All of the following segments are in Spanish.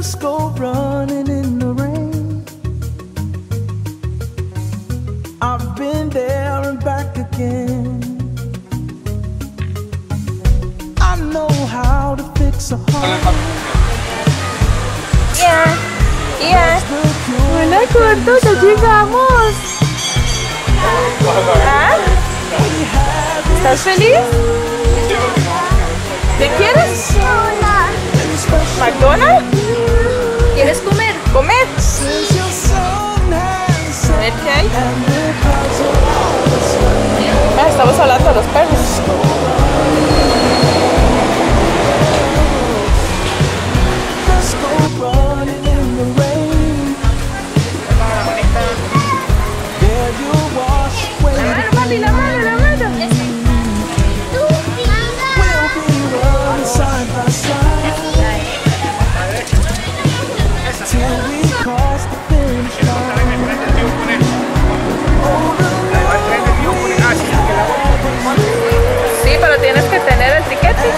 Just go running in the rain. I've been there and back again. I know how to fix a heart. Iya. Hola, corto, ya llegamos. ¿Ah? ¿Estás feliz? ¿Qué quieres? ¿McDonald's? ¿Quieres comer? ¿Comer? A ver qué hay. Ah, estamos hablando de los perros. La mano. Sí, pero tienes que tener el tiquete.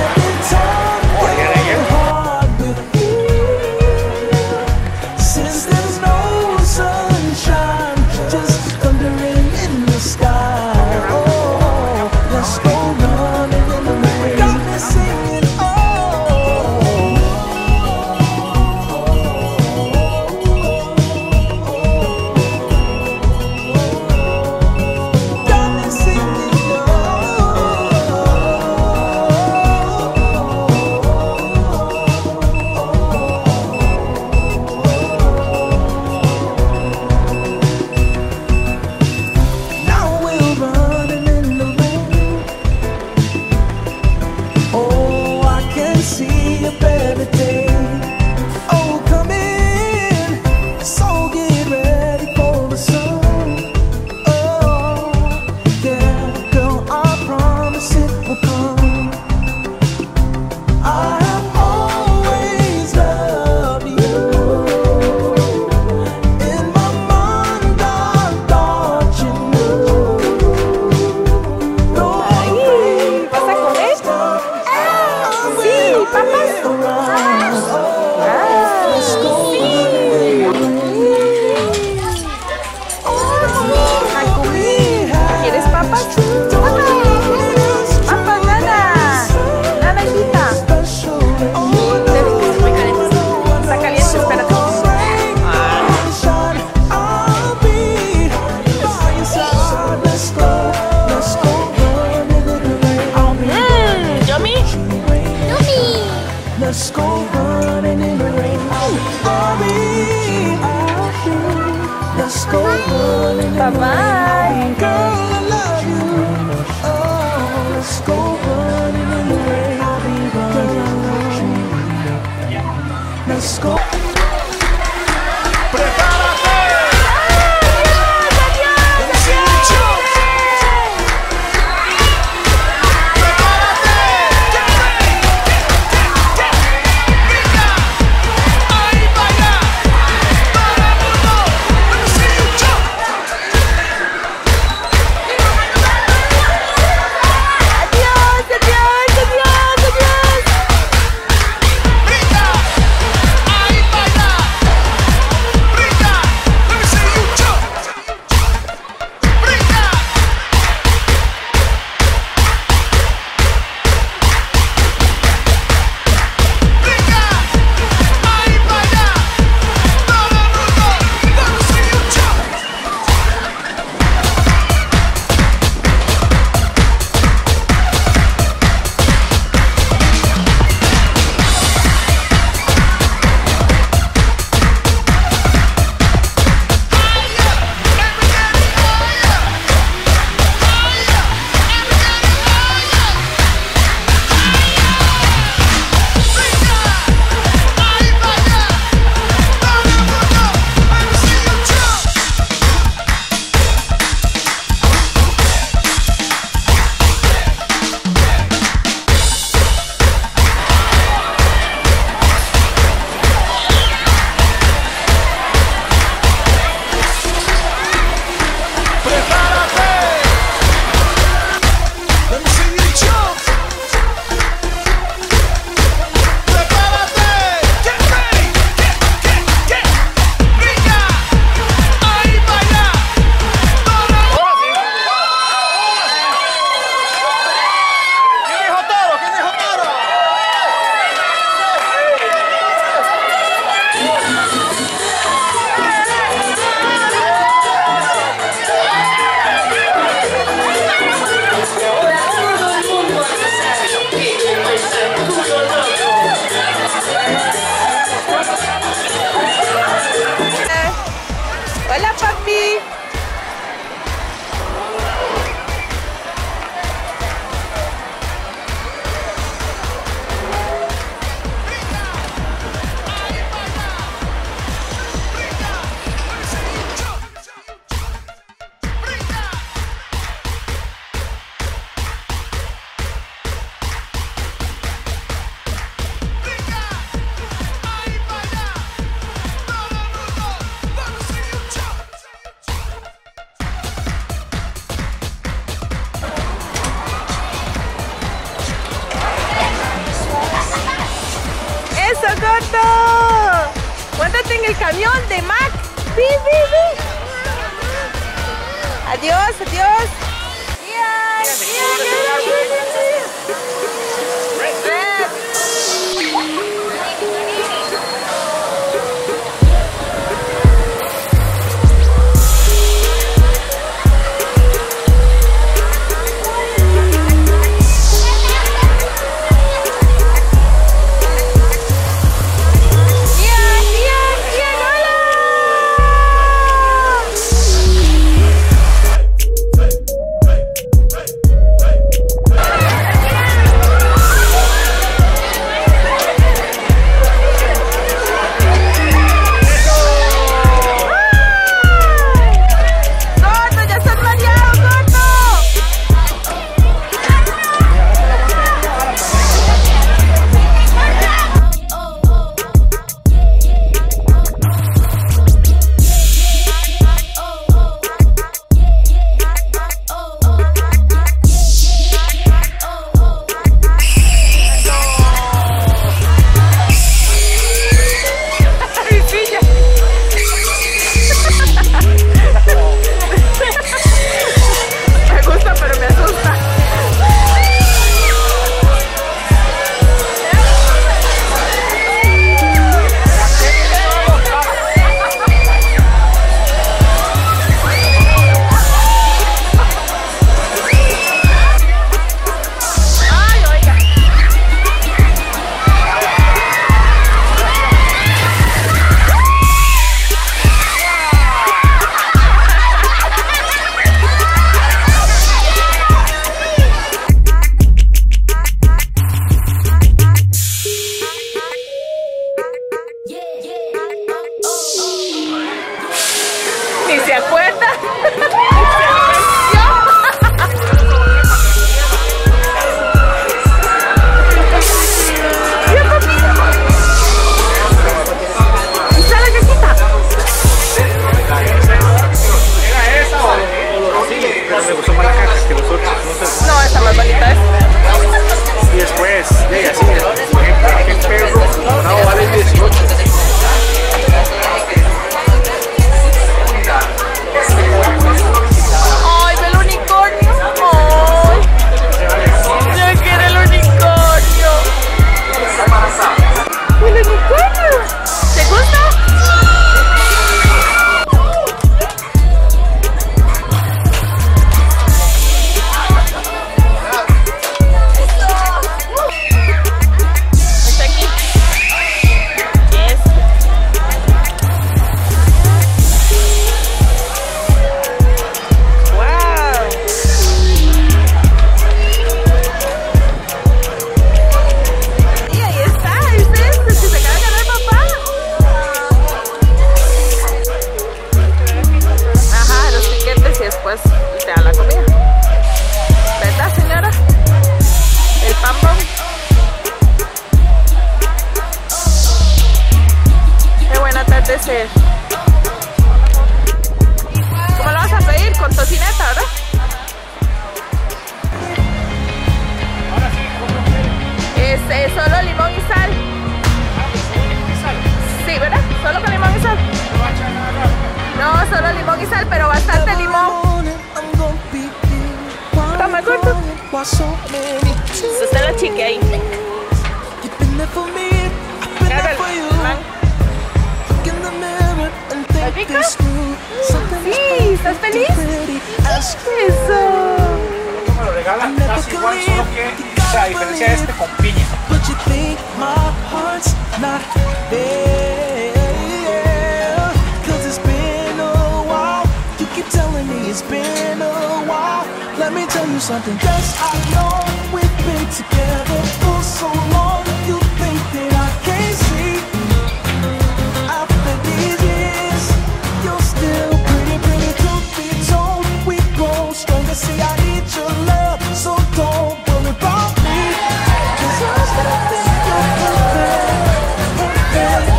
Bye bye. Girl, I love you. Oh, let's go running in the rain. I'll be running. Let's go. Rica, eso, Costa! Cuéntate en el camión de Mac. ¡Sí, sí, sí! Adiós, adiós. ¿Cómo lo vas a pedir? Con tocineta, ¿verdad? Solo limón y sal. Sí, ¿verdad? Solo con limón y sal. No, solo limón y sal, pero bastante limón. Toma, corto. Está la chica ahí. ¿Estás rica? Sí, ¿estás feliz? Eso. Me lo regalan casi igual, solo que la diferencia es con piña. Let me tell you something, 'cause I know we've been together for so long. You think that I can't see? After these years, you're still pretty, pretty to be told. We grow stronger, see I need your love, so don't worry about me. 'Cause I still think you're perfect, perfect,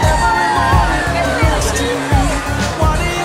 Every morning next to me, what do you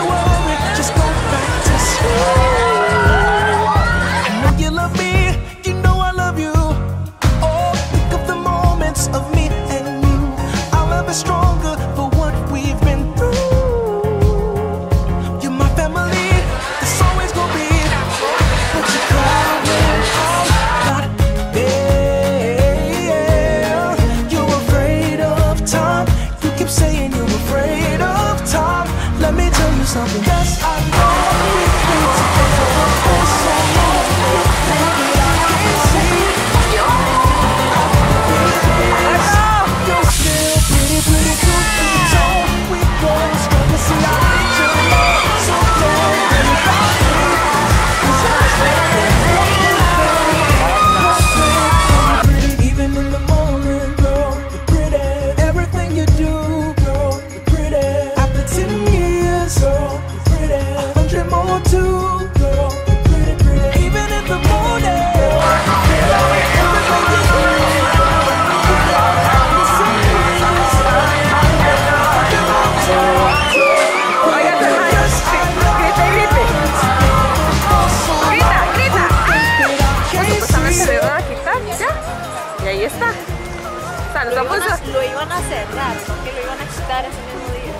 nos ha funcionado. Lo iban a cerrar, porque lo iban a quitar ese mismo día.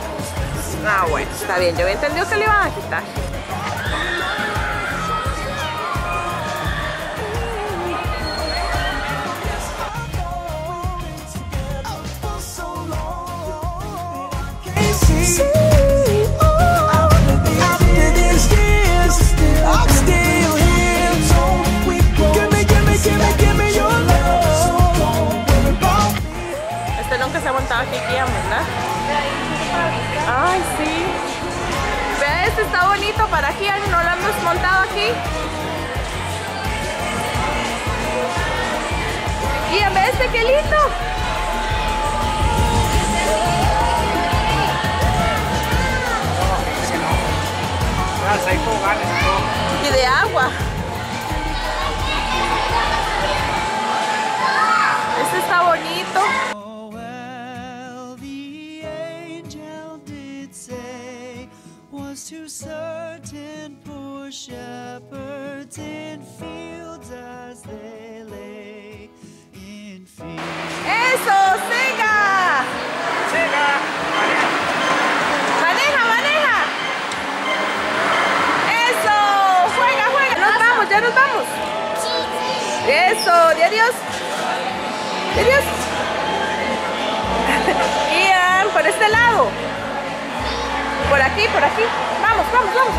Ah, bueno, está bien. Yo había entendido que le iban a quitar. Este nunca se ha montado aquí, ¿verdad? Ay, sí. Vea, este está bonito para aquí, no lo hemos montado aquí. Y a ver este, qué lindo. Hay foganes y todo. Y de agua. Este está bonito. Oh, well, the angel did say was to certain poor shepherds in fields as they lay in fields. ¡Eso! ¡Siga! ¡Siga! ¡Maneja, maneja! ¡Eso! ¡Juega, juega! ¡Nos vamos, ya nos vamos! ¡Eso! ¡De adiós! ¡De adiós! Ian, por este lado. Por aquí, por aquí. Vamos, vamos, vamos.